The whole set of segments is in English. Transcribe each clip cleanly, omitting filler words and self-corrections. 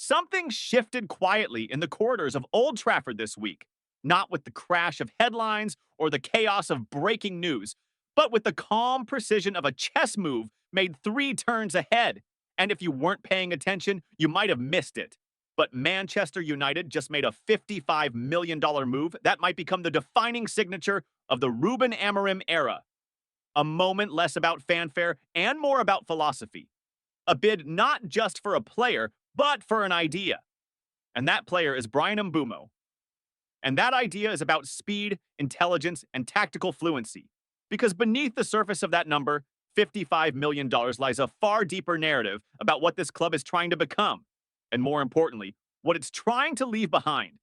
something shifted quietly in the corridors of Old Trafford this week, not with the crash of headlines or the chaos of breaking news, but with the calm precision of a chess move made 3 turns ahead. And if you weren't paying attention, you might have missed it. But Manchester United just made a $55 million move that might become the defining signature of the Ruben Amorim era. A moment less about fanfare and more about philosophy. A bid not just for a player, but for an idea. And that player is Bryan Mbeumo. And that idea is about speed, intelligence, and tactical fluency. Because beneath the surface of that number, $55 million, lies a far deeper narrative about what this club is trying to become. And more importantly, what it's trying to leave behind.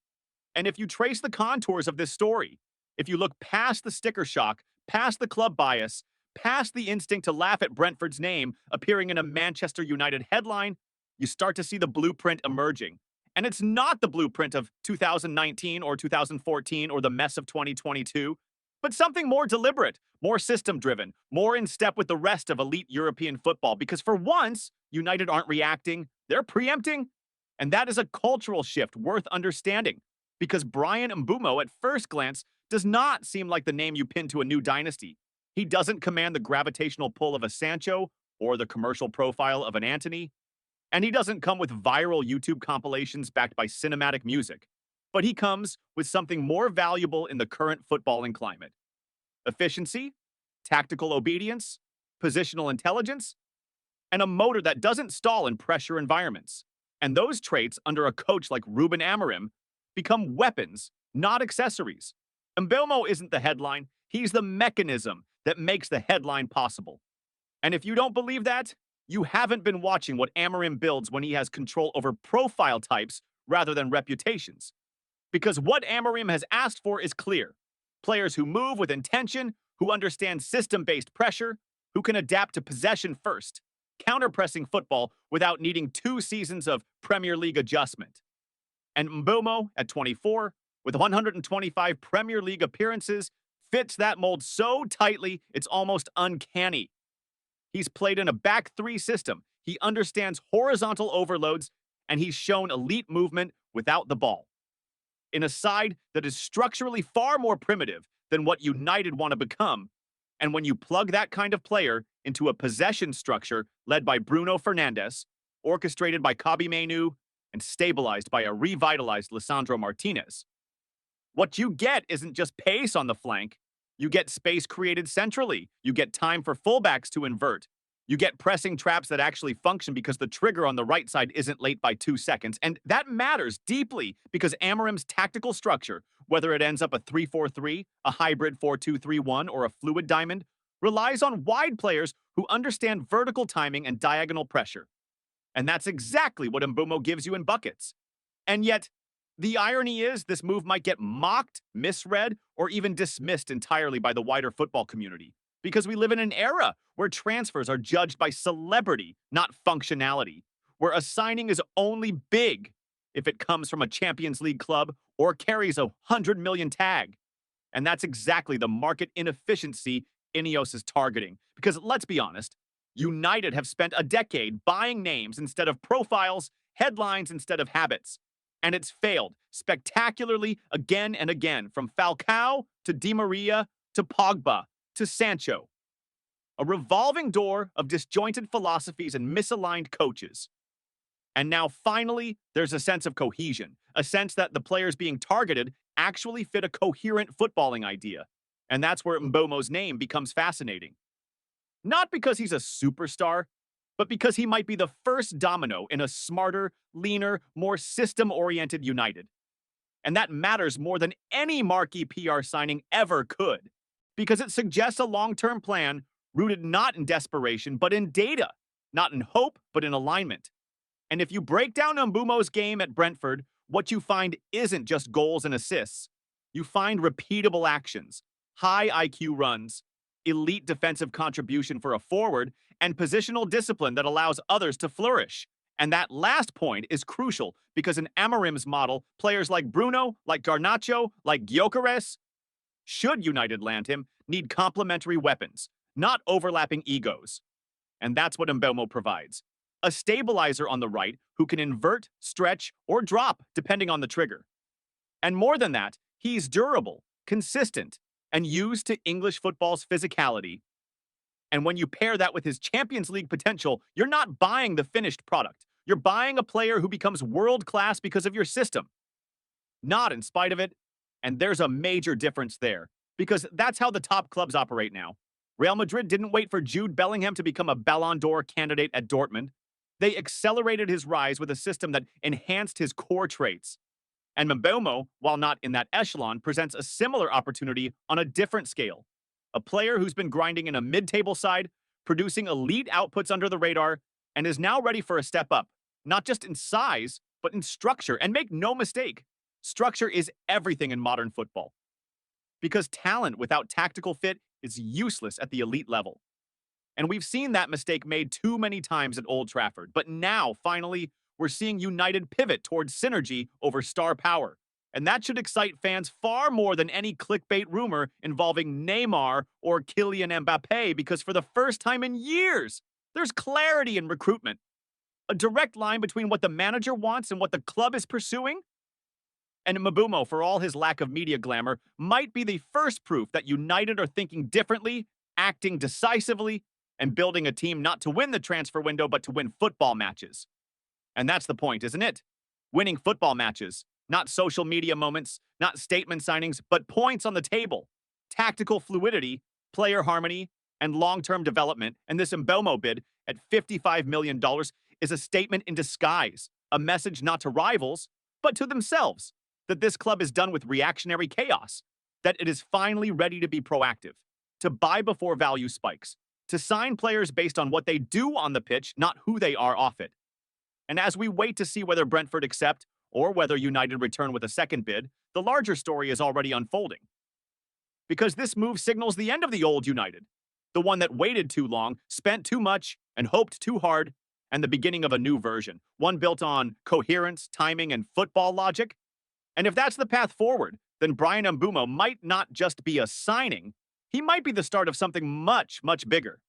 And if you trace the contours of this story, if you look past the sticker shock, past the club bias, past the instinct to laugh at Brentford's name appearing in a Manchester United headline, you start to see the blueprint emerging. And it's not the blueprint of 2019 or 2014 or the mess of 2022, but something more deliberate, more system-driven, more in step with the rest of elite European football. Because for once, United aren't reacting, they're preempting. And that is a cultural shift worth understanding. Because Bryan Mbeumo, at first glance, does not seem like the name you pin to a new dynasty. He doesn't command the gravitational pull of a Sancho or the commercial profile of an Antony. And he doesn't come with viral YouTube compilations backed by cinematic music. But he comes with something more valuable in the current footballing climate. Efficiency, tactical obedience, positional intelligence, and a motor that doesn't stall in pressure environments. And those traits, under a coach like Ruben Amorim, become weapons, not accessories. Mbeumo isn't the headline, he's the mechanism that makes the headline possible. And if you don't believe that, you haven't been watching what Amorim builds when he has control over profile types rather than reputations. Because what Amorim has asked for is clear. Players who move with intention, who understand system-based pressure, who can adapt to possession first, counter-pressing football without needing 2 seasons of Premier League adjustment. And Mbeumo, at 24, with 125 Premier League appearances, fits that mold so tightly it's almost uncanny. He's played in a back 3 system, he understands horizontal overloads, and he's shown elite movement without the ball. In a side that is structurally far more primitive than what United want to become, and when you plug that kind of player into a possession structure led by Bruno Fernandes, orchestrated by Kobbie Mainoo, and stabilized by a revitalized Lisandro Martinez, what you get isn't just pace on the flank. You get space created centrally. You get time for fullbacks to invert. You get pressing traps that actually function because the trigger on the right side isn't late by 2 seconds. And that matters deeply because Amorim's tactical structure, whether it ends up a 3-4-3, a hybrid 4-2-3-1, or a fluid diamond, relies on wide players who understand vertical timing and diagonal pressure. And that's exactly what Mbeumo gives you in buckets. And yet, the irony is this move might get mocked, misread, or even dismissed entirely by the wider football community. Because we live in an era where transfers are judged by celebrity, not functionality. Where a signing is only big if it comes from a Champions League club or carries a 100 million tag. And that's exactly the market inefficiency Ineos is targeting. Because let's be honest, United have spent a decade buying names instead of profiles, headlines instead of habits. And it's failed spectacularly again and again, from Falcao to Di Maria to Pogba to Sancho. A revolving door of disjointed philosophies and misaligned coaches. And now, finally, there's a sense of cohesion, a sense that the players being targeted actually fit a coherent footballing idea. And that's where Mbeumo's name becomes fascinating. Not because he's a superstar, but because he might be the first domino in a smarter, leaner, more system-oriented United. And that matters more than any marquee PR signing ever could, because it suggests a long-term plan rooted not in desperation, but in data, not in hope, but in alignment. And if you break down Mbeumo's game at Brentford, what you find isn't just goals and assists. You find repeatable actions, high IQ runs, elite defensive contribution for a forward, and positional discipline that allows others to flourish. And that last point is crucial because in Amorim's model, players like Bruno, like Garnacho, like Gyökeres, should United land him, need complementary weapons, not overlapping egos. And that's what Mbeumo provides. a stabilizer on the right who can invert, stretch, or drop depending on the trigger. And more than that, he's durable, consistent, and used to English football's physicality. And when you pair that with his Champions League potential, you're not buying the finished product. You're buying a player who becomes world class because of your system, not in spite of it. And there's a major difference there, because that's how the top clubs operate now. Real Madrid didn't wait for Jude Bellingham to become a Ballon d'Or candidate at Dortmund. They accelerated his rise with a system that enhanced his core traits. And Mbeumo, while not in that echelon, presents a similar opportunity on a different scale. A player who's been grinding in a mid-table side, producing elite outputs under the radar, and is now ready for a step up, not just in size, but in structure. And make no mistake, structure is everything in modern football. Because talent without tactical fit is useless at the elite level. And we've seen that mistake made too many times at Old Trafford. But now, finally, we're seeing United pivot towards synergy over star power. And that should excite fans far more than any clickbait rumor involving Neymar or Kylian Mbappe, because for the first time in years, there's clarity in recruitment. A direct line between what the manager wants and what the club is pursuing. And Mbeumo, for all his lack of media glamour, might be the first proof that United are thinking differently, acting decisively, and building a team not to win the transfer window, but to win football matches. And that's the point, isn't it? Winning football matches. Not social media moments, not statement signings, but points on the table. Tactical fluidity, player harmony, and long-term development. And this Mbeumo bid at $55 million is a statement in disguise. A message not to rivals, but to themselves. That this club is done with reactionary chaos. That it is finally ready to be proactive. To buy before value spikes. To sign players based on what they do on the pitch, not who they are off it. And as we wait to see whether Brentford accept or whether United return with a second bid, the larger story is already unfolding. Because this move signals the end of the old United, the one that waited too long, spent too much, and hoped too hard, and the beginning of a new version, one built on coherence, timing, and football logic. And if that's the path forward, then Bryan Mbeumo might not just be a signing, he might be the start of something much, much bigger.